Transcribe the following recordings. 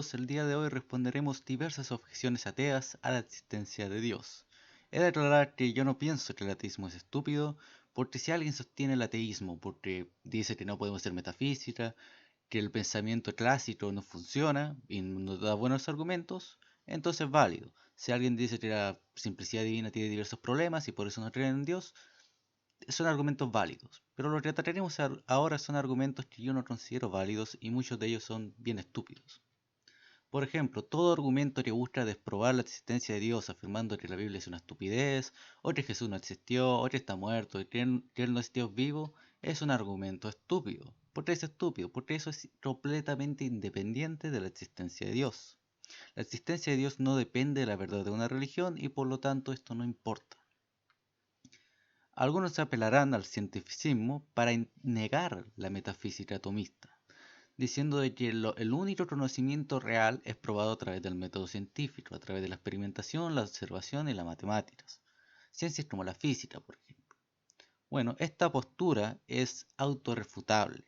amigos, el día de hoy responderemos diversas objeciones ateas a la existencia de Dios. He de aclarar que yo no pienso que el ateísmo es estúpido, porque si alguien sostiene el ateísmo porque dice que no podemos ser metafísica, que el pensamiento clásico no funciona y nos da buenos argumentos, entonces es válido. Si alguien dice que la simplicidad divina tiene diversos problemas y por eso no creen en Dios, son argumentos válidos. Pero lo que trataremos ahora son argumentos que yo no considero válidos y muchos de ellos son bien estúpidos. Por ejemplo, todo argumento que busca desprobar la existencia de Dios afirmando que la Biblia es una estupidez, o que Jesús no existió, o que está muerto, y que él no es Dios vivo, es un argumento estúpido. ¿Por qué es estúpido? Porque eso es completamente independiente de la existencia de Dios. La existencia de Dios no depende de la verdad de una religión y por lo tanto esto no importa. Algunos apelarán al cientificismo para negar la metafísica atomista, diciendo de que el único conocimiento real es probado a través del método científico, a través de la experimentación, la observación y las matemáticas. Ciencias como la física, por ejemplo. Bueno, esta postura es autorrefutable,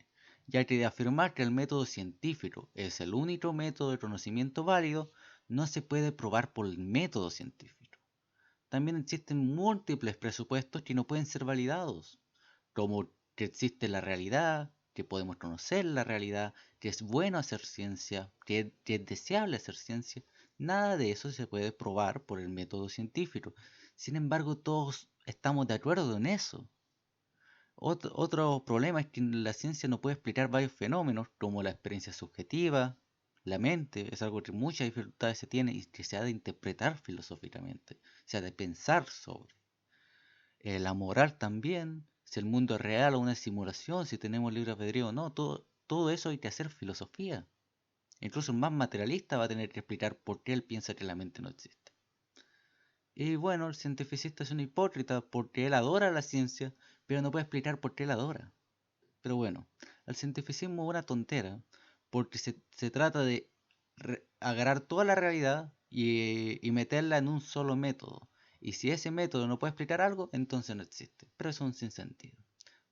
ya que de afirmar que el método científico es el único método de conocimiento válido, no se puede probar por el método científico. También existen múltiples presupuestos que no pueden ser validados, como que existe la realidad, que podemos conocer la realidad, que es bueno hacer ciencia, que es deseable hacer ciencia. Nada de eso se puede probar por el método científico. Sin embargo, todos estamos de acuerdo en eso. Otro problema es que la ciencia no puede explicar varios fenómenos como la experiencia subjetiva, la mente, es algo que muchas dificultades se tiene y que se ha de interpretar filosóficamente, se ha de pensar sobre. La moral también, si el mundo es real o una simulación, si tenemos libre albedrío o no, todo eso hay que hacer filosofía. Incluso el más materialista va a tener que explicar por qué él piensa que la mente no existe. Y bueno, el cientificista es un hipócrita porque él adora la ciencia, pero no puede explicar por qué la adora. Pero bueno, el cientificismo es una tontera, porque se trata de agarrar toda la realidad y meterla en un solo método. Y si ese método no puede explicar algo, entonces no existe. Pero es un sinsentido.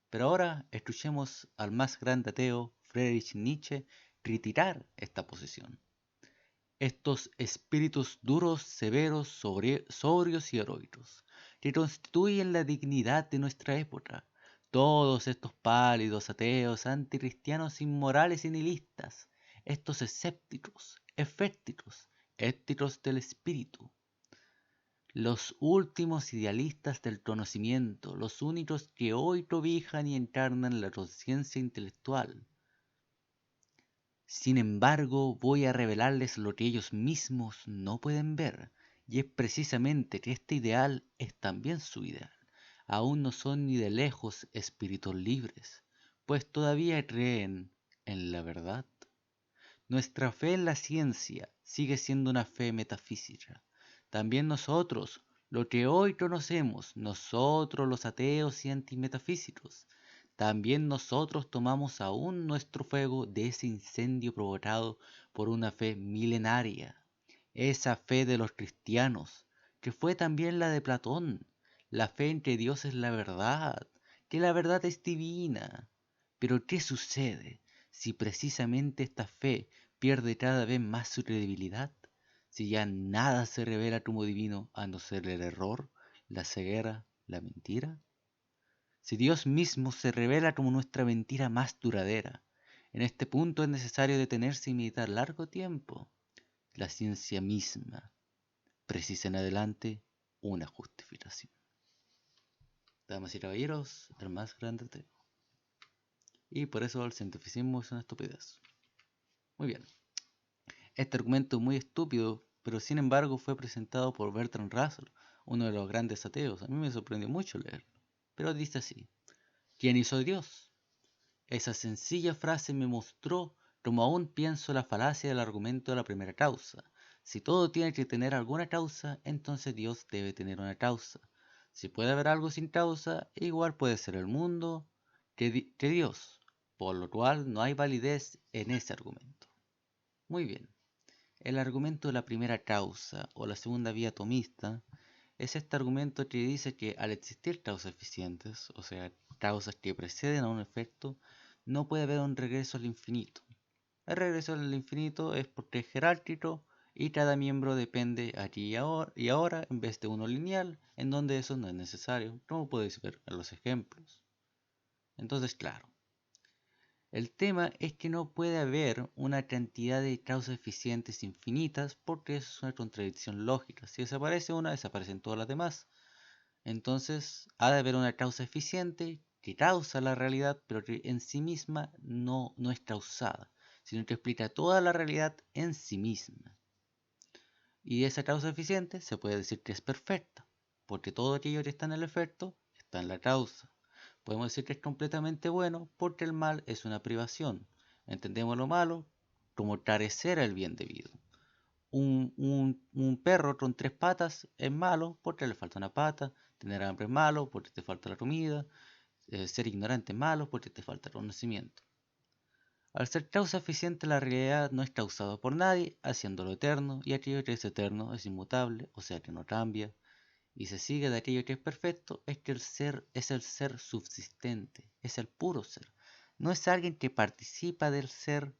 Pero ahora escuchemos al más grande ateo, Friedrich Nietzsche, criticar esta posición. Estos espíritus duros, severos, sobrios y heroicos, que constituyen la dignidad de nuestra época. Todos estos pálidos, ateos, anticristianos, inmorales y nihilistas, estos escépticos, efécticos, éticos del espíritu, los últimos idealistas del conocimiento, los únicos que hoy cobijan y encarnan la conciencia intelectual. Sin embargo, voy a revelarles lo que ellos mismos no pueden ver, y es precisamente que este ideal es también su ideal. Aún no son ni de lejos espíritus libres, pues todavía creen en la verdad. Nuestra fe en la ciencia sigue siendo una fe metafísica. También nosotros, lo que hoy conocemos, nosotros los ateos y antimetafísicos, también nosotros tomamos aún nuestro fuego de ese incendio provocado por una fe milenaria, esa fe de los cristianos, que fue también la de Platón, la fe en que Dios es la verdad, que la verdad es divina. Pero ¿qué sucede si precisamente esta fe pierde cada vez más su credibilidad? Si ya nada se revela como divino a no ser el error, la ceguera, la mentira. Si Dios mismo se revela como nuestra mentira más duradera, en este punto es necesario detenerse y meditar largo tiempo. La ciencia misma precisa en adelante una justificación. Damas y caballeros, el más grande ateo. Y por eso el cientificismo es una estupidez. Muy bien. Este argumento es muy estúpido, pero sin embargo fue presentado por Bertrand Russell, uno de los grandes ateos. A mí me sorprendió mucho leerlo. Pero dice así: ¿quién hizo a Dios? Esa sencilla frase me mostró cómo aún pienso la falacia del argumento de la primera causa. Si todo tiene que tener alguna causa, entonces Dios debe tener una causa. Si puede haber algo sin causa, igual puede ser el mundo que Dios, por lo cual no hay validez en ese argumento. Muy bien. El argumento de la primera causa o la segunda vía atomista es este argumento que dice que al existir causas eficientes, o sea, causas que preceden a un efecto, no puede haber un regreso al infinito. El regreso al infinito es por 3 jerárquico y cada miembro depende aquí y ahora en vez de uno lineal, en donde eso no es necesario, como podéis ver en los ejemplos. Entonces, claro, el tema es que no puede haber una cantidad de causas eficientes infinitas porque eso es una contradicción lógica. Si desaparece una, desaparecen todas las demás. Entonces, ha de haber una causa eficiente que causa la realidad, pero que en sí misma no es causada, sino que explica toda la realidad en sí misma. Y esa causa eficiente se puede decir que es perfecta, porque todo aquello que está en el efecto está en la causa. Podemos decir que es completamente bueno porque el mal es una privación. Entendemos lo malo como carecer el bien debido. Un perro con 3 patas es malo porque le falta una pata, tener hambre es malo porque te falta la comida, ser ignorante es malo porque te falta el conocimiento. Al ser causa eficiente, la realidad no es causada por nadie, haciéndolo eterno, y aquello que es eterno es inmutable, o sea que no cambia, y se sigue de aquello que es perfecto, es que el ser es el ser subsistente, es el puro ser. No es alguien que participa del ser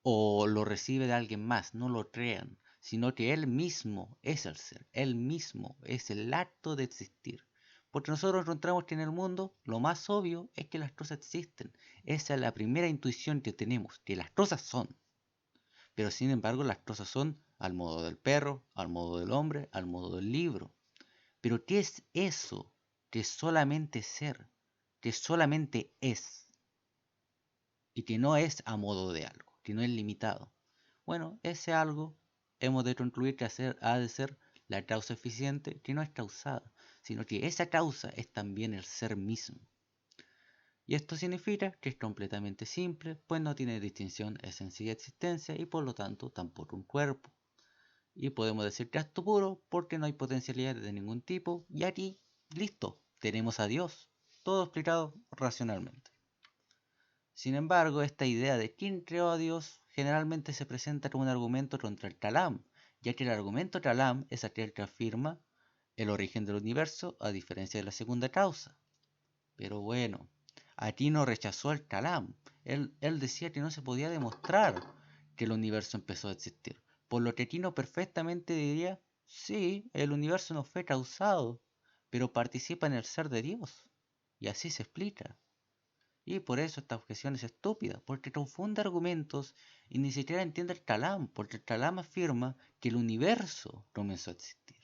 o lo recibe de alguien más, no lo crean, sino que él mismo es el ser, él mismo es el acto de existir. Porque nosotros encontramos que en el mundo lo más obvio es que las cosas existen. Esa es la primera intuición que tenemos, que las cosas son. Pero sin embargo las cosas son al modo del perro, al modo del hombre, al modo del libro. Pero ¿qué es eso que solamente ser, que solamente es y que no es a modo de algo, que no es limitado? Bueno, ese algo hemos de concluir que ha de ser la causa eficiente que no es causada, sino que esa causa es también el ser mismo. Y esto significa que es completamente simple, pues no tiene distinción esencia y existencia y por lo tanto tampoco un cuerpo. Y podemos decir que es acto puro porque no hay potencialidad de ningún tipo y aquí, listo, tenemos a Dios, todo explicado racionalmente. Sin embargo, esta idea de quién creó a Dios generalmente se presenta como un argumento contra el Kalam, ya que el argumento Kalam es aquel que afirma el origen del universo a diferencia de la segunda causa. Pero bueno, aquí no rechazó el Kalam. Él decía que no se podía demostrar que el universo empezó a existir. Por lo que Tino perfectamente diría, sí, el universo no fue causado, pero participa en el ser de Dios. Y así se explica. Y por eso esta objeción es estúpida, porque confunde argumentos y ni siquiera entiende el Kalam, porque el Kalam afirma que el universo comenzó a existir.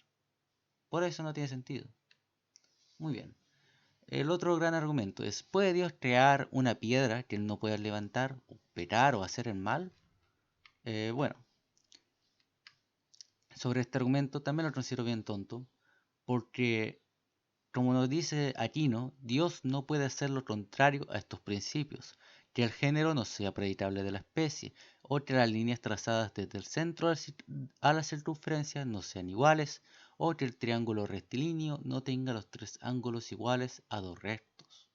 Por eso no tiene sentido. Muy bien. El otro gran argumento es, ¿puede Dios crear una piedra que él no pueda levantar, o pecar o hacer el mal? Bueno, sobre este argumento también lo considero bien tonto, porque como nos dice Aquino, Dios no puede hacer lo contrario a estos principios, que el género no sea predicable de la especie, o que las líneas trazadas desde el centro a la circunferencia no sean iguales, o que el triángulo rectilíneo no tenga los 3 ángulos iguales a 2 rectos,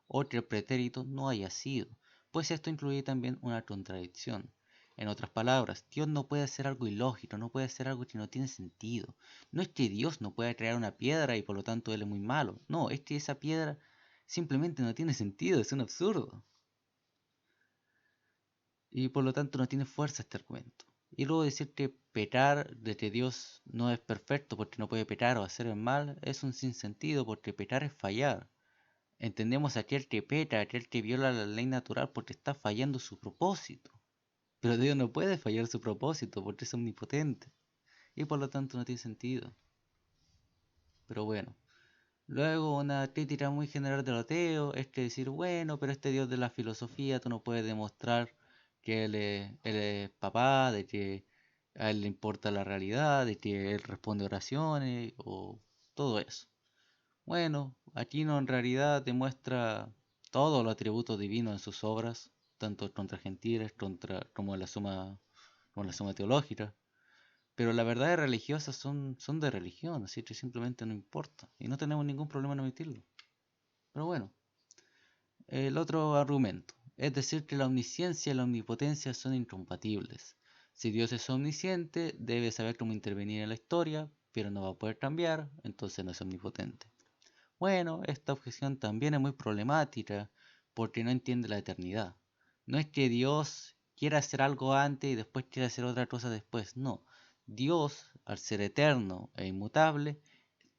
o que el pretérito no haya sido, pues esto incluye también una contradicción. En otras palabras, Dios no puede hacer algo ilógico, no puede hacer algo que no tiene sentido. No es que Dios no pueda crear una piedra y por lo tanto Él es muy malo. No, es que esa piedra simplemente no tiene sentido, es un absurdo. Y por lo tanto no tiene fuerza este argumento. Y luego decir que pecar de que Dios no es perfecto porque no puede pecar o hacer el mal es un sinsentido porque pecar es fallar. Entendemos aquel que peca, aquel que viola la ley natural porque está fallando su propósito. Pero Dios no puede fallar su propósito porque es omnipotente. Y por lo tanto no tiene sentido. Pero bueno. Luego una crítica muy general del ateo es que decir, bueno, pero este Dios de la filosofía tú no puedes demostrar que él es papá, de que a él le importa la realidad, de que él responde oraciones o todo eso. Bueno, Aquino en realidad demuestra todos los atributos divinos en sus obras, tanto contra gentiles como en la suma teológica. Pero las verdades religiosas son de religión, así que simplemente no importa. Y no tenemos ningún problema en admitirlo. Pero bueno, el otro argumento. Es decir, que la omnisciencia y la omnipotencia son incompatibles. Si Dios es omnisciente, debe saber cómo intervenir en la historia, pero no va a poder cambiar, entonces no es omnipotente. Bueno, esta objeción también es muy problemática porque no entiende la eternidad. No es que Dios quiere hacer algo antes y después quiere hacer otra cosa después. No, Dios, al ser eterno e inmutable,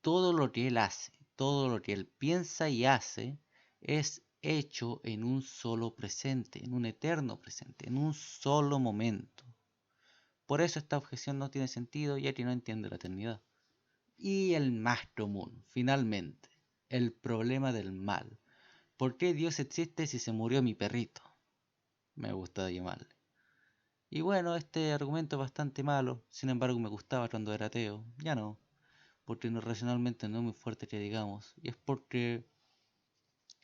todo lo que Él hace, todo lo que Él piensa y hace, es hecho en un solo presente, en un eterno presente, en un solo momento. Por eso esta objeción no tiene sentido, ya que no entiende la eternidad. Y el más común, finalmente, el problema del mal. ¿Por qué Dios existe si se murió mi perrito? Me gusta llamarle. Y bueno, este argumento es bastante malo, sin embargo me gustaba cuando era ateo, ya no, porque no, racionalmente no es muy fuerte que digamos, y es porque,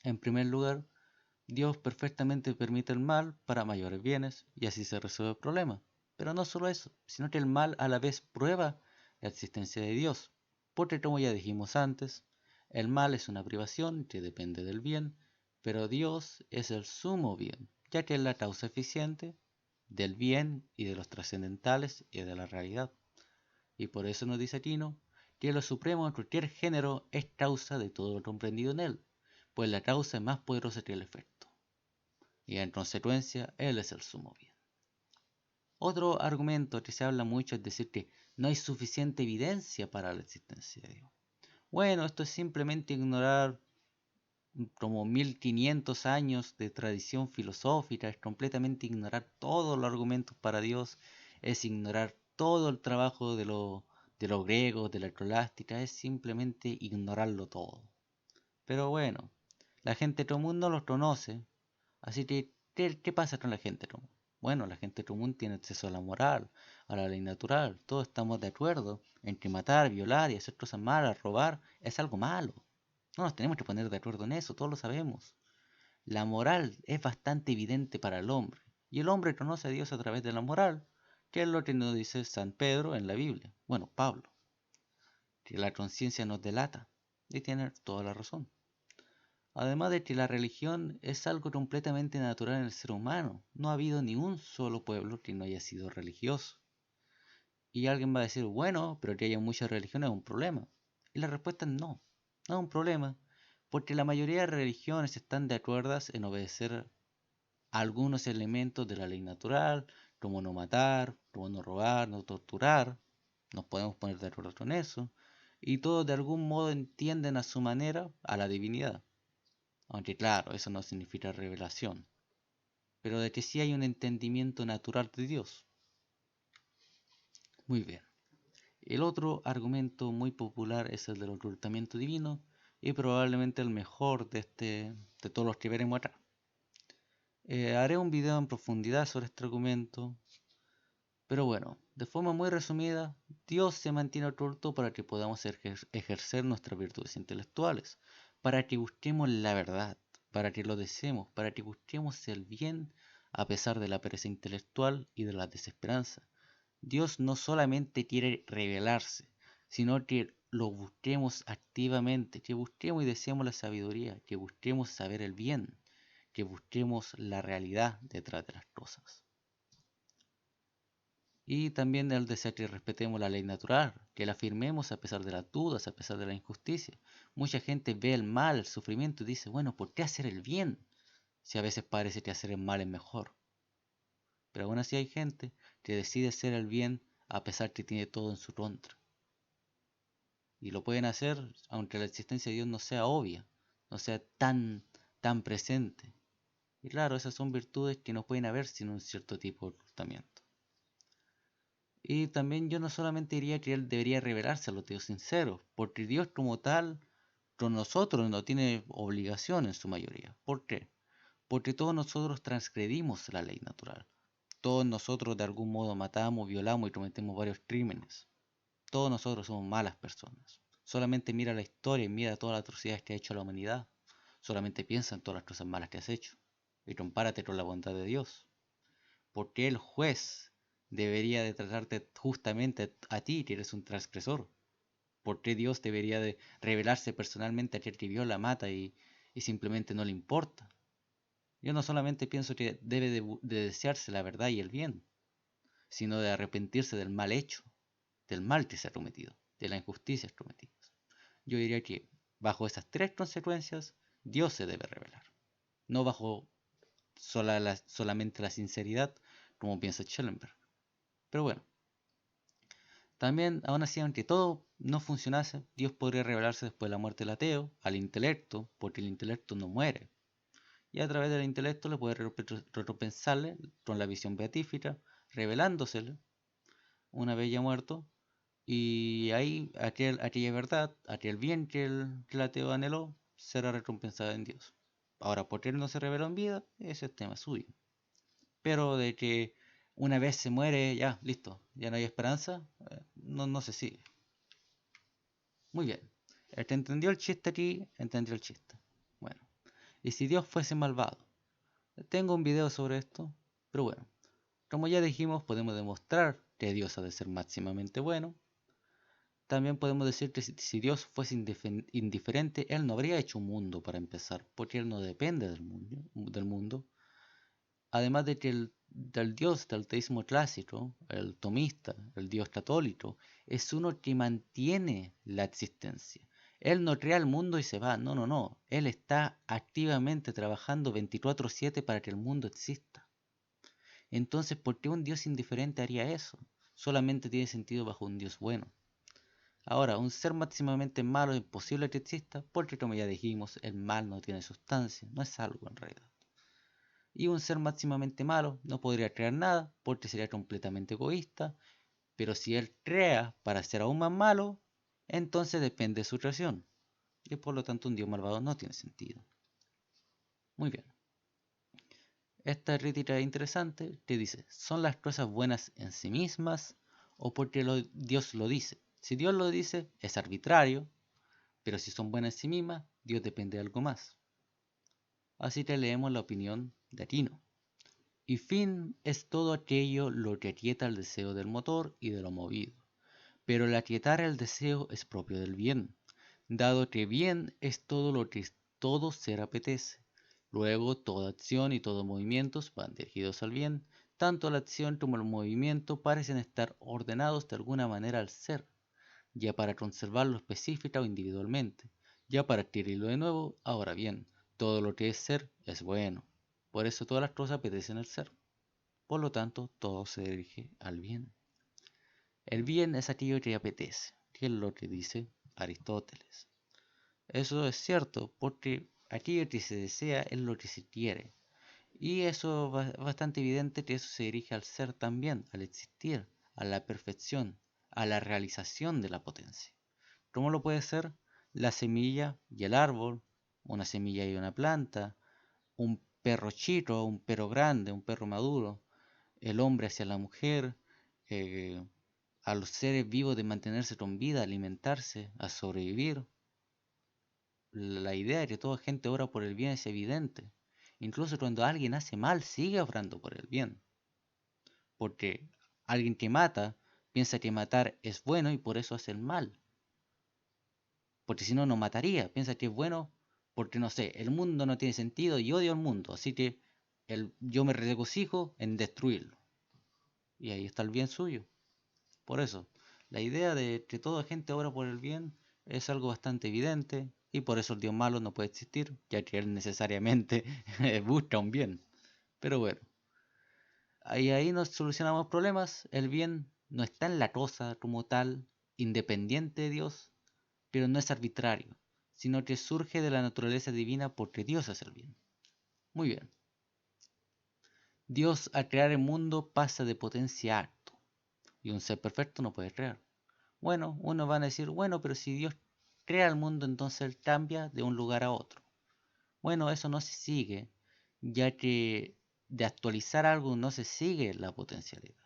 en primer lugar, Dios perfectamente permite el mal para mayores bienes, y así se resuelve el problema. Pero no solo eso, sino que el mal a la vez prueba la existencia de Dios, porque como ya dijimos antes, el mal es una privación que depende del bien, pero Dios es el sumo bien, ya que es la causa eficiente del bien y de los trascendentales y de la realidad. Y por eso nos dice Aquino que lo supremo en cualquier género es causa de todo lo comprendido en él, pues la causa es más poderosa que el efecto, y en consecuencia él es el sumo bien. Otro argumento que se habla mucho es decir que no hay suficiente evidencia para la existencia de Dios. Bueno, esto es simplemente ignorar como 1500 años de tradición filosófica, es completamente ignorar todos los argumentos para Dios, es ignorar todo el trabajo de los griegos, de la escolástica, es simplemente ignorarlo todo. Pero bueno, la gente común no los conoce, así que ¿qué pasa con la gente común? Bueno, la gente común tiene acceso a la moral, a la ley natural, todos estamos de acuerdo en que matar, violar y hacer cosas malas, robar, es algo malo. No nos tenemos que poner de acuerdo en eso, todos lo sabemos. La moral es bastante evidente para el hombre, y el hombre conoce a Dios a través de la moral, que es lo que nos dice San Pedro en la Biblia, bueno, Pablo, que la conciencia nos delata, y tiene toda la razón. Además de que la religión es algo completamente natural en el ser humano, no ha habido ni un solo pueblo que no haya sido religioso. Y alguien va a decir, bueno, pero que haya muchas religiones es un problema. Y la respuesta es no, no es un problema, porque la mayoría de religiones están de acuerdo en obedecer algunos elementos de la ley natural, como no matar, como no robar, no torturar, nos podemos poner de acuerdo con eso, y todos de algún modo entienden a su manera a la divinidad. Aunque claro, eso no significa revelación, pero de que sí hay un entendimiento natural de Dios. Muy bien. El otro argumento muy popular es el del ocultamiento divino y probablemente el mejor de todos los que veremos acá. Haré un video en profundidad sobre este argumento, pero bueno, de forma muy resumida, Dios se mantiene oculto para que podamos ejercer nuestras virtudes intelectuales, para que busquemos la verdad, para que lo deseemos, para que busquemos el bien a pesar de la pereza intelectual y de la desesperanza. Dios no solamente quiere revelarse, sino que lo busquemos activamente, que busquemos y deseemos la sabiduría, que busquemos saber el bien, que busquemos la realidad detrás de las cosas. Y también el deseo que respetemos la ley natural, que la afirmemos a pesar de las dudas, a pesar de la injusticia. Mucha gente ve el mal, el sufrimiento y dice, bueno, ¿por qué hacer el bien? Si a veces parece que hacer el mal es mejor. Pero aún así hay gente que decide hacer el bien a pesar que tiene todo en su contra. Y lo pueden hacer aunque la existencia de Dios no sea obvia, no sea tan presente. Y claro, esas son virtudes que no pueden haber sin un cierto tipo de ocultamiento. Y también yo no solamente diría que Él debería revelarse a los Dios sinceros, porque Dios como tal, con nosotros no tiene obligación en su mayoría. ¿Por qué? Porque todos nosotros transgredimos la ley natural. Todos nosotros de algún modo matamos, violamos y cometemos varios crímenes. Todos nosotros somos malas personas. Solamente mira la historia y mira todas las atrocidades que ha hecho la humanidad. Solamente piensa en todas las cosas malas que has hecho. Y compárate con la bondad de Dios. Porque el juez debería de tratarte justamente a ti, que eres un transgresor? ¿Por qué Dios debería de revelarse personalmente a aquel que viola, mata y simplemente no le importa? Yo no solamente pienso que debe de desearse la verdad y el bien, sino de arrepentirse del mal hecho, del mal que se ha cometido, de las injusticias cometidas. Yo diría que bajo esas tres consecuencias, Dios se debe revelar. No bajo solamente la sinceridad, como piensa Schellenberg. Pero bueno, también, aún así, aunque todo no funcionase, Dios podría revelarse después de la muerte del ateo, al intelecto, porque el intelecto no muere. Y a través del intelecto le puede retropensarle con la visión beatífica, revelándosele una vez ya muerto. Y ahí aquella verdad, aquel bien que el ateo anheló, será recompensada en Dios. Ahora, ¿por qué no se reveló en vida? Ese es tema suyo. Pero de que una vez se muere, ya, listo, ya no hay esperanza, no se sigue. Muy bien. El que entendió el chiste aquí, entendió el chiste. Bueno, y si Dios fuese malvado. Tengo un video sobre esto, pero bueno, como ya dijimos, podemos demostrar que Dios ha de ser máximamente bueno. También podemos decir que si Dios fuese indiferente, Él no habría hecho un mundo para empezar, porque Él no depende del mundo. Además de que del Dios del teísmo clásico, el tomista, el Dios católico, es uno que mantiene la existencia. Él no crea el mundo y se va, no. Él está activamente trabajando 24/7 para que el mundo exista. Entonces, ¿por qué un Dios indiferente haría eso? Solamente tiene sentido bajo un Dios bueno. Ahora, un ser máximamente malo es imposible que exista porque, como ya dijimos, el mal no tiene sustancia, no es algo en realidad. Y un ser máximamente malo no podría crear nada porque sería completamente egoísta, pero si él crea para ser aún más malo, entonces depende de su creación. Y por lo tanto un Dios malvado no tiene sentido. Muy bien. Esta crítica es interesante que dice, ¿son las cosas buenas en sí mismas o porque Dios lo dice? Si Dios lo dice, es arbitrario, pero si son buenas en sí mismas, Dios depende de algo más. Así que leemos la opinión de Aquino. Y fin es todo aquello lo que aquieta el deseo del motor y de lo movido. Pero el aquietar el deseo es propio del bien, dado que bien es todo lo que todo ser apetece. Luego, toda acción y todo movimiento van dirigidos al bien. Tanto la acción como el movimiento parecen estar ordenados de alguna manera al ser, ya para conservarlo específica o individualmente, ya para adquirirlo de nuevo. Ahora bien, todo lo que es ser es bueno. Por eso todas las cosas apetecen al ser. Por lo tanto, todo se dirige al bien. El bien es aquello que apetece, que es lo que dice Aristóteles. Eso es cierto, porque aquello que se desea es lo que se quiere. Y eso es bastante evidente que eso se dirige al ser también, al existir, a la perfección, a la realización de la potencia. ¿Cómo lo puede ser? La semilla y el árbol, una semilla y una planta, un perro chico, un perro grande, un perro maduro, el hombre hacia la mujer, eh, a los seres vivos de mantenerse con vida, alimentarse, a sobrevivir. La idea de que toda gente obra por el bien es evidente. Incluso cuando alguien hace mal, sigue obrando por el bien. Porque alguien que mata piensa que matar es bueno y por eso hace el mal. Porque si no, no mataría. Piensa que es bueno porque, no sé, el mundo no tiene sentido y odio al mundo. Así que yo me regocijo en destruirlo. Y ahí está el bien suyo. Por eso, la idea de que toda gente obra por el bien es algo bastante evidente y por eso el Dios malo no puede existir, ya que él necesariamente busca un bien. Pero bueno, ahí nos solucionamos problemas. El bien no está en la cosa como tal, independiente de Dios, pero no es arbitrario, sino que surge de la naturaleza divina porque Dios es el bien. Muy bien. Dios al crear el mundo pasa de potencia a acto, y un ser perfecto no puede crear. Bueno, uno va a decir, bueno, pero si Dios crea el mundo, entonces Él cambia de un lugar a otro. Bueno, eso no se sigue, ya que de actualizar algo no se sigue la potencialidad.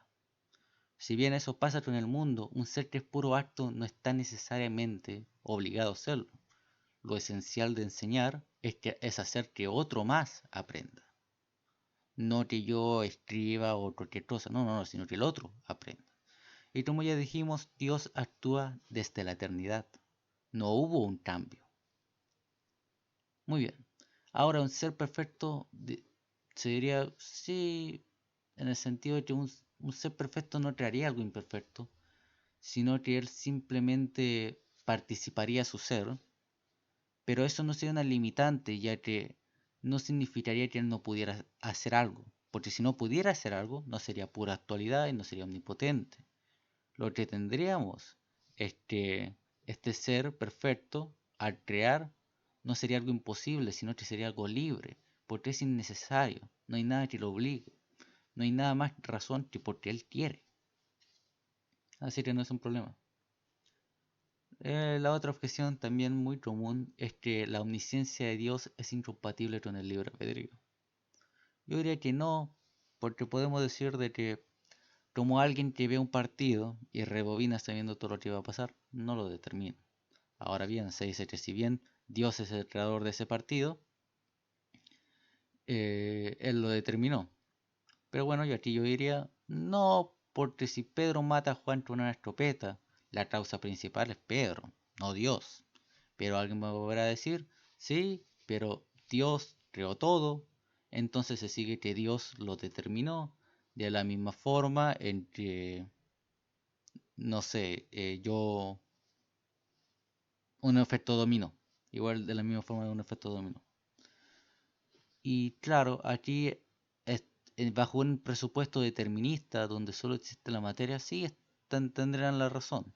Si bien eso pasa con el mundo, un ser que es puro acto no está necesariamente obligado a serlo. Lo esencial de enseñar es hacer que otro más aprenda. No que yo escriba o cualquier cosa, no, sino que el otro aprenda. Y como ya dijimos, Dios actúa desde la eternidad. No hubo un cambio. Muy bien. Ahora, un ser perfecto se diría, sí, en el sentido de que un ser perfecto no crearía algo imperfecto, sino que él simplemente participaría su ser, pero eso no sería una limitante, ya que no significaría que él no pudiera hacer algo. porque si no pudiera hacer algo, no sería pura actualidad y no sería omnipotente. Lo que tendríamos es que este ser perfecto, al crear, no sería algo imposible, sino que sería algo libre, porque es innecesario, no hay nada que lo obligue, no hay nada más razón que porque él quiere. Así que no es un problema. La otra objeción también muy común es que la omnisciencia de Dios es incompatible con el libre albedrío. Yo diría que no, porque podemos decir de que como alguien que ve un partido y rebobina sabiendo todo lo que va a pasar, no lo determina. Ahora bien, se dice que si bien Dios es el creador de ese partido, Él lo determinó. Pero bueno, yo diría, no, porque si Pedro mata a Juan con una escopeta, la causa principal es Pedro, no Dios. Pero alguien me volverá a decir, sí, pero Dios creó todo, entonces se sigue que Dios lo determinó de la misma forma en que, no sé, un efecto dominó, igual de la misma forma de un efecto dominó. Y claro, aquí bajo un presupuesto determinista donde solo existe la materia, sí tendrán la razón.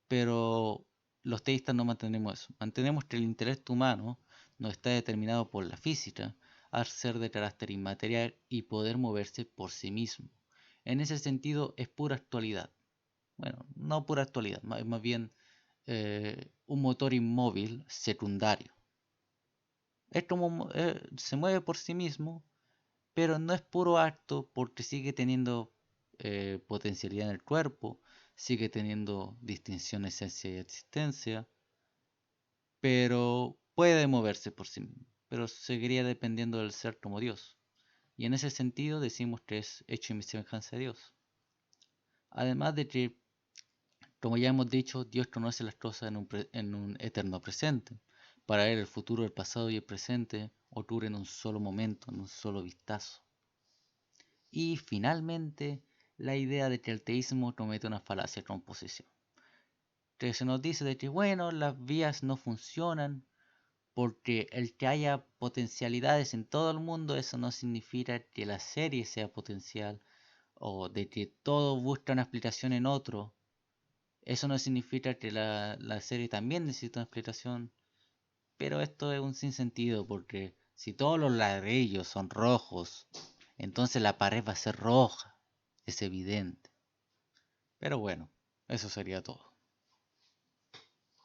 Pero los teístas no mantenemos eso. Mantenemos que el intelecto humano no está determinado por la física, al ser de carácter inmaterial y poder moverse por sí mismo. En ese sentido es pura actualidad. Bueno, no pura actualidad, más bien un motor inmóvil secundario. Es como se mueve por sí mismo, pero no es puro acto porque sigue teniendo potencialidad en el cuerpo, sigue teniendo distinción esencia y existencia, pero puede moverse por sí mismo, pero seguiría dependiendo del ser como Dios. Y en ese sentido decimos que es hecho en semejanza de Dios. Además de que, como ya hemos dicho, Dios conoce las cosas en un eterno presente. Para Él el futuro, el pasado y el presente ocurren en un solo momento, en un solo vistazo. Y finalmente, la idea de que el teísmo comete una falacia de composición. Que se nos dice de que, bueno, las vías no funcionan porque el que haya potencialidades en todo el mundo, eso no significa que la serie sea potencial, o de que todo busca una explicación en otro. Eso no significa que la serie también necesita una explicación, pero esto es un sinsentido porque si todos los ladrillos son rojos, entonces la pared va a ser roja, es evidente. Pero bueno, eso sería todo.